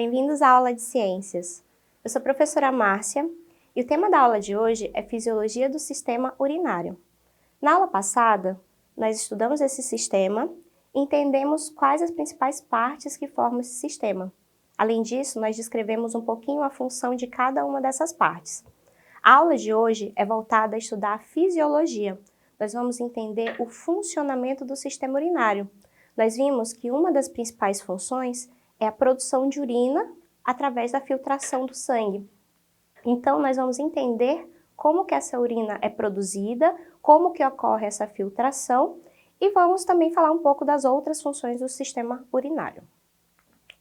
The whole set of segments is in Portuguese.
bem-vindos à aula de ciências. Eu sou a professora Márcia e o tema da aula de hoje é Fisiologia do Sistema Urinário. Na aula passada, nós estudamos esse sistema e entendemos quais as principais partes que formam esse sistema. Além disso, nós descrevemos um pouquinho a função de cada uma dessas partes. A aula de hoje é voltada a estudar a fisiologia. Nós vamos entender o funcionamento do sistema urinário. Nós vimos que uma das principais funções é a produção de urina através da filtração do sangue. Então, nós vamos entender como que essa urina é produzida, como que ocorre essa filtração e vamos também falar um pouco das outras funções do sistema urinário.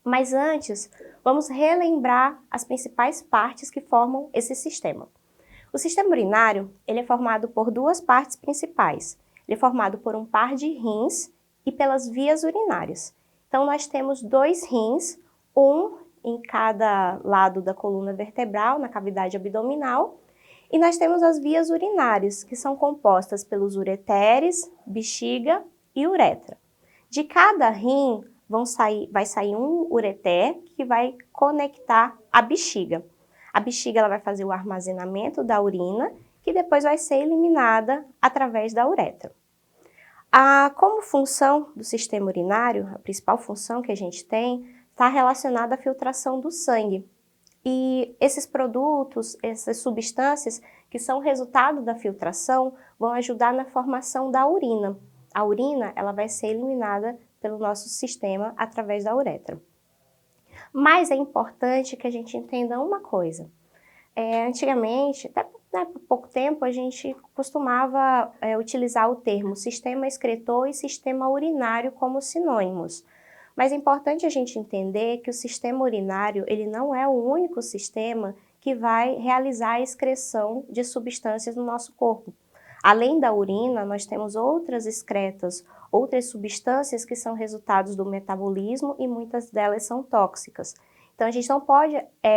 Mas antes, vamos relembrar as principais partes que formam esse sistema. O sistema urinário, ele é formado por duas partes principais. Ele é formado por um par de rins e pelas vias urinárias. Então, nós temos dois rins, um em cada lado da coluna vertebral, na cavidade abdominal, e nós temos as vias urinárias, que são compostas pelos ureteres, bexiga e uretra. De cada rim vai sair um ureter que vai conectar a bexiga. A bexiga ela vai fazer o armazenamento da urina, que depois vai ser eliminada através da uretra. Como função do sistema urinário, a principal função que a gente tem está relacionada à filtração do sangue. E esses produtos, essas substâncias que são resultado da filtração vão ajudar na formação da urina. A urina ela vai ser eliminada pelo nosso sistema através da uretra. Mas é importante que a gente entenda uma coisa. Antigamente, até por pouco tempo, a gente costumava utilizar o termo sistema excretor e sistema urinário como sinônimos. Mas é importante a gente entender que o sistema urinário ele não é o único sistema que vai realizar a excreção de substâncias no nosso corpo. Além da urina, nós temos outras excretas, outras substâncias que são resultados do metabolismo e muitas delas são tóxicas. Então, a gente não pode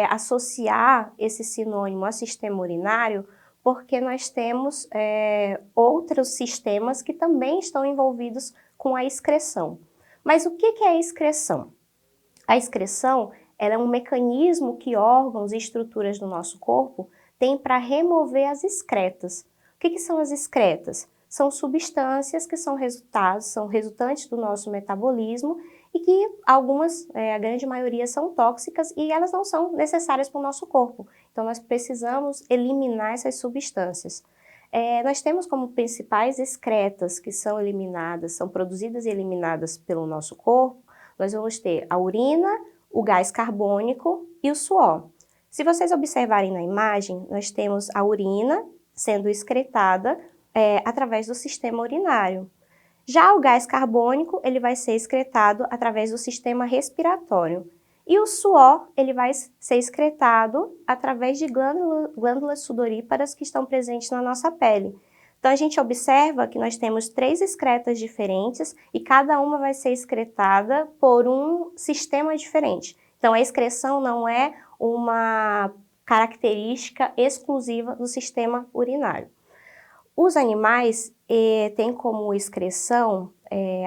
associar esse sinônimo a sistema urinário porque nós temos outros sistemas que também estão envolvidos com a excreção. Mas o que é a excreção? A excreção ela é um mecanismo que órgãos e estruturas do nosso corpo têm para remover as excretas. O que são as excretas? São substâncias que são resultantes do nosso metabolismo e que algumas, a grande maioria, são tóxicas e elas não são necessárias para o nosso corpo. Então, nós precisamos eliminar essas substâncias. Nós temos como principais excretas que são eliminadas, são produzidas e eliminadas pelo nosso corpo, nós vamos ter a urina, o gás carbônico e o suor. Se vocês observarem na imagem, nós temos a urina sendo excretada através do sistema urinário. Já o gás carbônico, ele vai ser excretado através do sistema respiratório. E o suor, ele vai ser excretado através de glândulas sudoríparas que estão presentes na nossa pele. Então, a gente observa que nós temos 3 excretas diferentes e cada uma vai ser excretada por um sistema diferente. Então, a excreção não é uma característica exclusiva do sistema urinário. Os animais têm como excreção,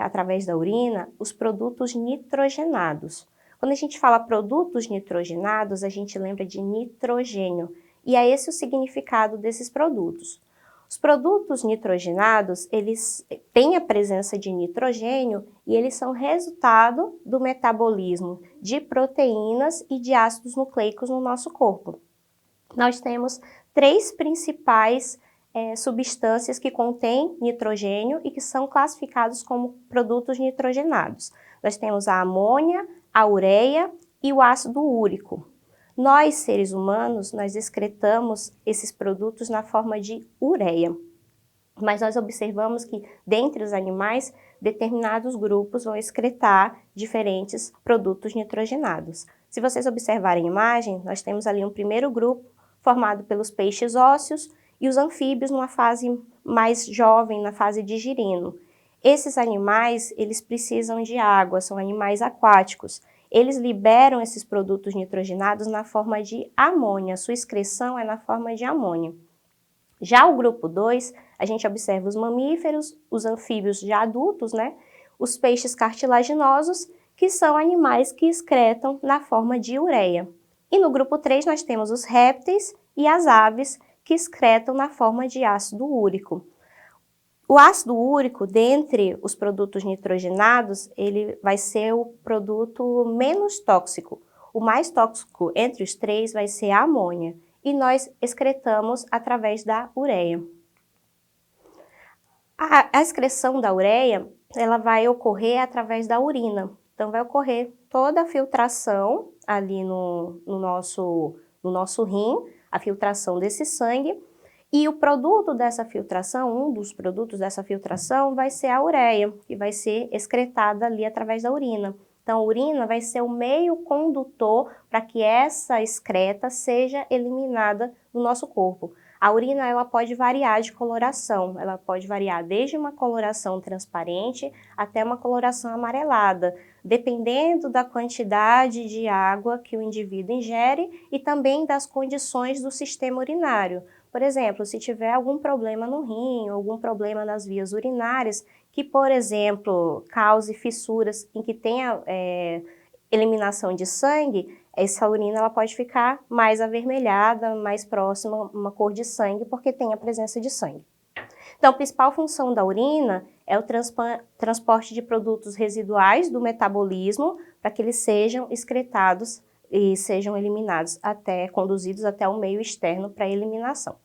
através da urina, os produtos nitrogenados. Quando a gente fala produtos nitrogenados, a gente lembra de nitrogênio, e é esse o significado desses produtos. Os produtos nitrogenados, eles têm a presença de nitrogênio e eles são resultado do metabolismo de proteínas e de ácidos nucleicos no nosso corpo. Nós temos 3 principais substâncias que contêm nitrogênio e que são classificados como produtos nitrogenados. Nós temos a amônia, a ureia e o ácido úrico. Nós, seres humanos, nós excretamos esses produtos na forma de ureia. Mas nós observamos que, dentre os animais, determinados grupos vão excretar diferentes produtos nitrogenados. Se vocês observarem a imagem, nós temos ali um primeiro grupo formado pelos peixes ósseos e os anfíbios numa fase mais jovem, na fase de girino. Esses animais, eles precisam de água, são animais aquáticos. Eles liberam esses produtos nitrogenados na forma de amônia, sua excreção é na forma de amônia. Já o grupo 2, a gente observa os mamíferos, os anfíbios já adultos, os peixes cartilaginosos, que são animais que excretam na forma de ureia. E no grupo 3 nós temos os répteis e as aves que excretam na forma de ácido úrico. O ácido úrico, dentre os produtos nitrogenados, ele vai ser o produto menos tóxico. O mais tóxico entre os três vai ser a amônia, e nós excretamos através da ureia. A excreção da ureia, ela vai ocorrer através da urina. Então, vai ocorrer toda a filtração ali no nosso rim, a filtração desse sangue, e o produto dessa filtração, um dos produtos dessa filtração vai ser a ureia, que vai ser excretada ali através da urina. Então, a urina vai ser o meio condutor para que essa excreta seja eliminada do nosso corpo. A urina ela pode variar de coloração, ela pode variar desde uma coloração transparente até uma coloração amarelada, dependendo da quantidade de água que o indivíduo ingere e também das condições do sistema urinário. Por exemplo, se tiver algum problema no rim, algum problema nas vias urinárias, que, por exemplo, cause fissuras em que tenha eliminação de sangue, essa urina ela pode ficar mais avermelhada, mais próxima, uma cor de sangue, porque tem a presença de sangue. Então, a principal função da urina é o transporte de produtos residuais do metabolismo para que eles sejam excretados e sejam eliminados conduzidos até o meio externo para eliminação.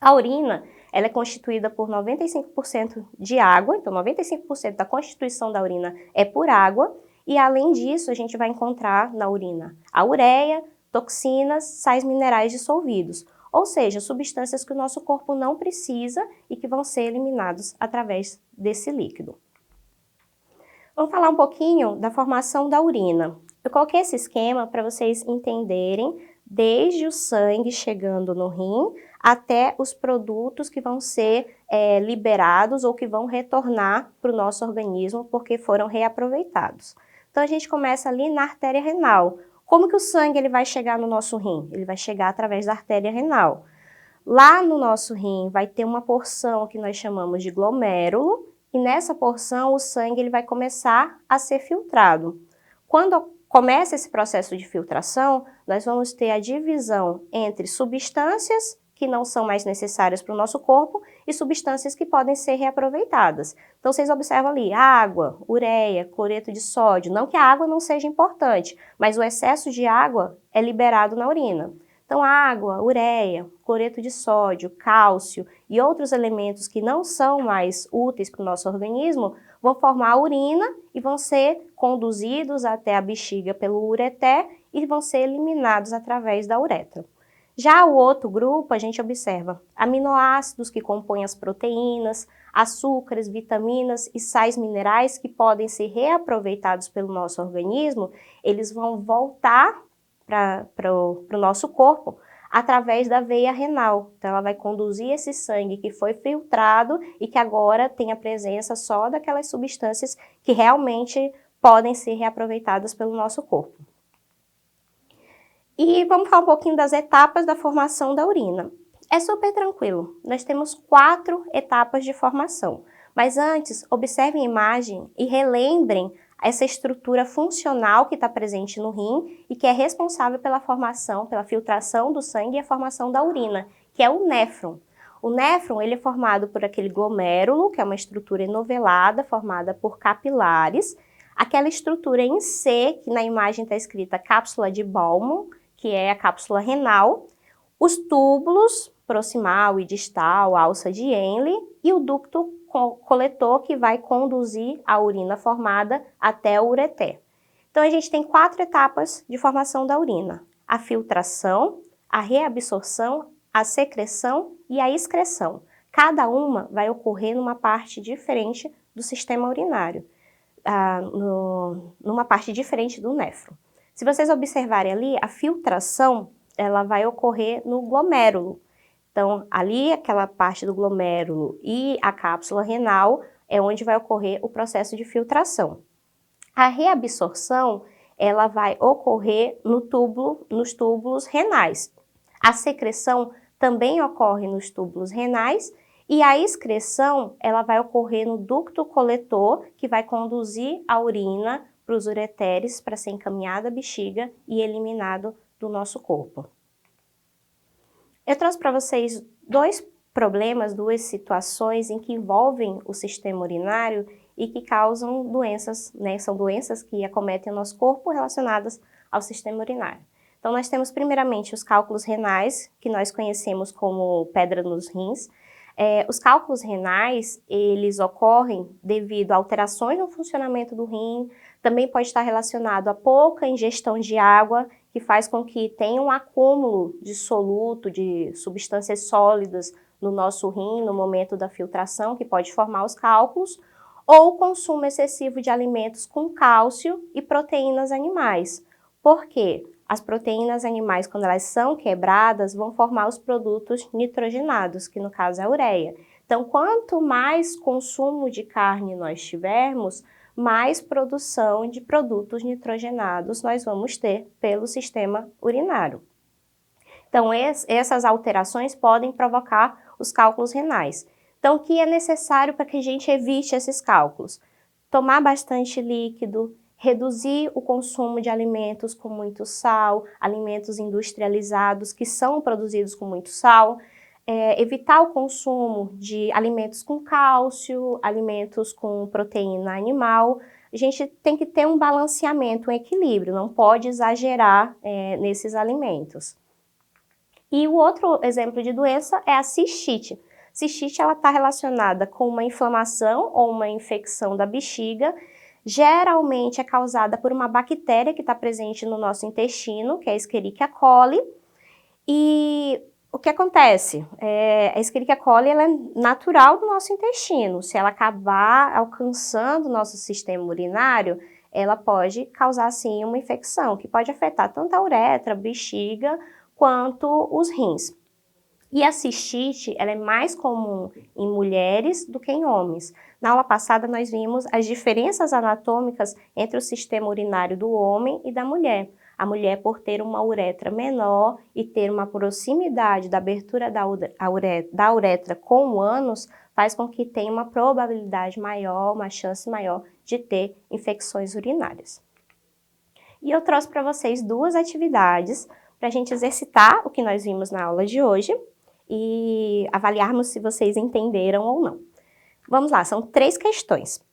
A urina, ela é constituída por 95% de água, então 95% da constituição da urina é por água, e além disso a gente vai encontrar na urina a ureia, toxinas, sais minerais dissolvidos, ou seja, substâncias que o nosso corpo não precisa e que vão ser eliminados através desse líquido. Vamos falar um pouquinho da formação da urina. Eu coloquei esse esquema para vocês entenderem desde o sangue chegando no rim até os produtos que vão ser liberados ou que vão retornar para o nosso organismo porque foram reaproveitados. Então, a gente começa ali na artéria renal. Como que o sangue ele vai chegar no nosso rim? Ele vai chegar através da artéria renal. Lá no nosso rim vai ter uma porção que nós chamamos de glomérulo, e nessa porção o sangue ele vai começar a ser filtrado. Quando começa esse processo de filtração, nós vamos ter a divisão entre substâncias que não são mais necessárias para o nosso corpo e substâncias que podem ser reaproveitadas. Então, vocês observam ali, água, ureia, cloreto de sódio. Não que a água não seja importante, mas o excesso de água é liberado na urina. Então, água, ureia, cloreto de sódio, cálcio e outros elementos que não são mais úteis para o nosso organismo vão formar a urina e vão ser conduzidos até a bexiga pelo ureter e vão ser eliminados através da uretra. Já o outro grupo, a gente observa aminoácidos que compõem as proteínas, açúcares, vitaminas e sais minerais que podem ser reaproveitados pelo nosso organismo, eles vão voltar para o nosso corpo através da veia renal. Então, ela vai conduzir esse sangue que foi filtrado e que agora tem a presença só daquelas substâncias que realmente podem ser reaproveitadas pelo nosso corpo. E vamos falar um pouquinho das etapas da formação da urina. É super tranquilo, nós temos 4 etapas de formação. Mas antes, observem a imagem e relembrem essa estrutura funcional que está presente no rim e que é responsável pela formação, pela filtração do sangue e a formação da urina, que é o néfron. O néfron ele é formado por aquele glomérulo, que é uma estrutura enovelada, formada por capilares. Aquela estrutura em C, que na imagem está escrita cápsula de Bowman, que é a cápsula renal, os túbulos proximal e distal, alça de Henle, e o ducto coletor que vai conduzir a urina formada até o ureter. Então, a gente tem 4 etapas de formação da urina: a filtração, a reabsorção, a secreção e a excreção. Cada uma vai ocorrer numa parte diferente do sistema urinário, numa parte diferente do néfron. Se vocês observarem ali, a filtração ela vai ocorrer no glomérulo. Então, ali, aquela parte do glomérulo e a cápsula renal é onde vai ocorrer o processo de filtração. A reabsorção, ela vai ocorrer nos túbulos renais. A secreção também ocorre nos túbulos renais e a excreção, ela vai ocorrer no ducto coletor, que vai conduzir a urina para os ureteres para ser encaminhado à bexiga e eliminado do nosso corpo. Eu trouxe para vocês dois problemas, duas situações em que envolvem o sistema urinário e que causam doenças, né? São doenças que acometem o nosso corpo relacionadas ao sistema urinário. Então, nós temos primeiramente os cálculos renais, que nós conhecemos como pedra nos rins. Os cálculos renais, eles ocorrem devido a alterações no funcionamento do rim, também pode estar relacionado a pouca ingestão de água, que faz com que tenha um acúmulo de soluto, de substâncias sólidas no nosso rim no momento da filtração, que pode formar os cálculos, ou o consumo excessivo de alimentos com cálcio e proteínas animais. Por quê? As proteínas animais, quando elas são quebradas, vão formar os produtos nitrogenados, que no caso é a ureia. Então, quanto mais consumo de carne nós tivermos, mais produção de produtos nitrogenados nós vamos ter pelo sistema urinário. Então, essas alterações podem provocar os cálculos renais. Então, o que é necessário para que a gente evite esses cálculos? Tomar bastante líquido, reduzir o consumo de alimentos com muito sal, alimentos industrializados que são produzidos com muito sal, evitar o consumo de alimentos com cálcio, alimentos com proteína animal. A gente tem que ter um balanceamento, um equilíbrio, não pode exagerar nesses alimentos. E o outro exemplo de doença é a cistite. Cistite, ela está relacionada com uma inflamação ou uma infecção da bexiga. Geralmente é causada por uma bactéria que está presente no nosso intestino, que é a Escherichia coli. E o que acontece? A Escherichia coli ela é natural do nosso intestino. Se ela acabar alcançando o nosso sistema urinário, ela pode causar, sim, uma infecção, que pode afetar tanto a uretra, a bexiga, quanto os rins. E a cistite, ela é mais comum em mulheres do que em homens. Na aula passada, nós vimos as diferenças anatômicas entre o sistema urinário do homem e da mulher. A mulher, por ter uma uretra menor e ter uma proximidade da abertura da uretra com o ânus, faz com que tenha uma probabilidade maior, uma chance maior de ter infecções urinárias. E eu trouxe para vocês duas atividades para a gente exercitar o que nós vimos na aula de hoje e avaliarmos se vocês entenderam ou não. Vamos lá, são 3 questões.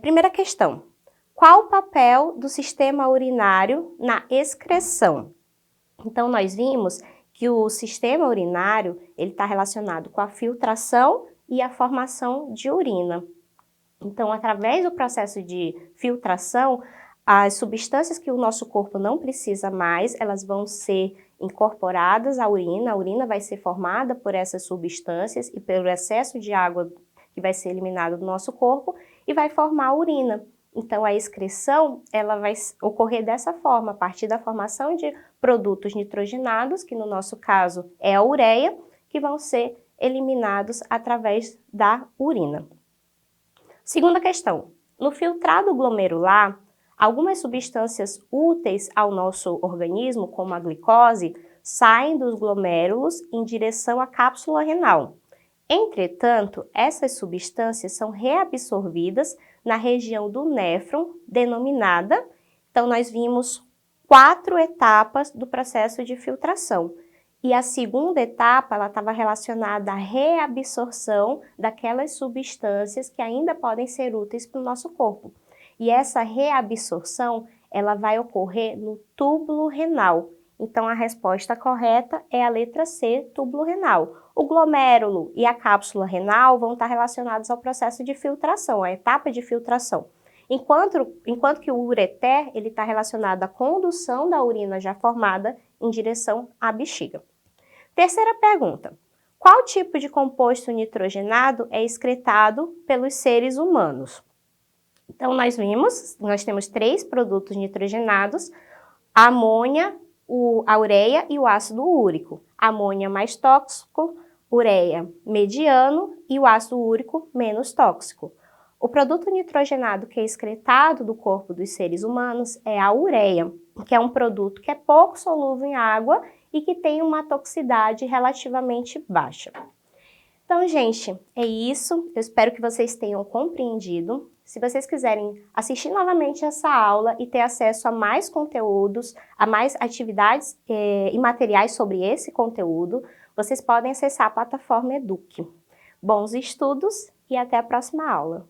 Primeira questão: qual o papel do sistema urinário na excreção? Então, nós vimos que o sistema urinário ele está relacionado com a filtração e a formação de urina. Então, através do processo de filtração, as substâncias que o nosso corpo não precisa mais, elas vão ser incorporadas à urina. A urina vai ser formada por essas substâncias e pelo excesso de água que vai ser eliminado do nosso corpo e vai formar a urina. Então, a excreção ela vai ocorrer dessa forma, a partir da formação de produtos nitrogenados, que no nosso caso é a ureia, que vão ser eliminados através da urina. Segunda questão: no filtrado glomerular, algumas substâncias úteis ao nosso organismo, como a glicose, saem dos glomérulos em direção à cápsula renal. Entretanto, essas substâncias são reabsorvidas na região do néfron, denominada. Então, nós vimos 4 etapas do processo de filtração. E a segunda etapa, ela estava relacionada à reabsorção daquelas substâncias que ainda podem ser úteis para o nosso corpo. E essa reabsorção, ela vai ocorrer no túbulo renal. Então, a resposta correta é a letra C, túbulo renal. O glomérulo e a cápsula renal vão estar relacionados ao processo de filtração, a etapa de filtração. Enquanto que o ureter ele está relacionado à condução da urina já formada em direção à bexiga. Terceira pergunta: qual tipo de composto nitrogenado é excretado pelos seres humanos? Então, nós temos 3 produtos nitrogenados: a amônia, a ureia e o ácido úrico. A amônia mais tóxico, ureia mediano e o ácido úrico menos tóxico. O produto nitrogenado que é excretado do corpo dos seres humanos é a ureia, que é um produto que é pouco solúvel em água e que tem uma toxicidade relativamente baixa. Então, gente, é isso. Eu espero que vocês tenham compreendido. Se vocês quiserem assistir novamente essa aula e ter acesso a mais conteúdos, a mais atividades e materiais sobre esse conteúdo, vocês podem acessar a plataforma Eduque. Bons estudos e até a próxima aula!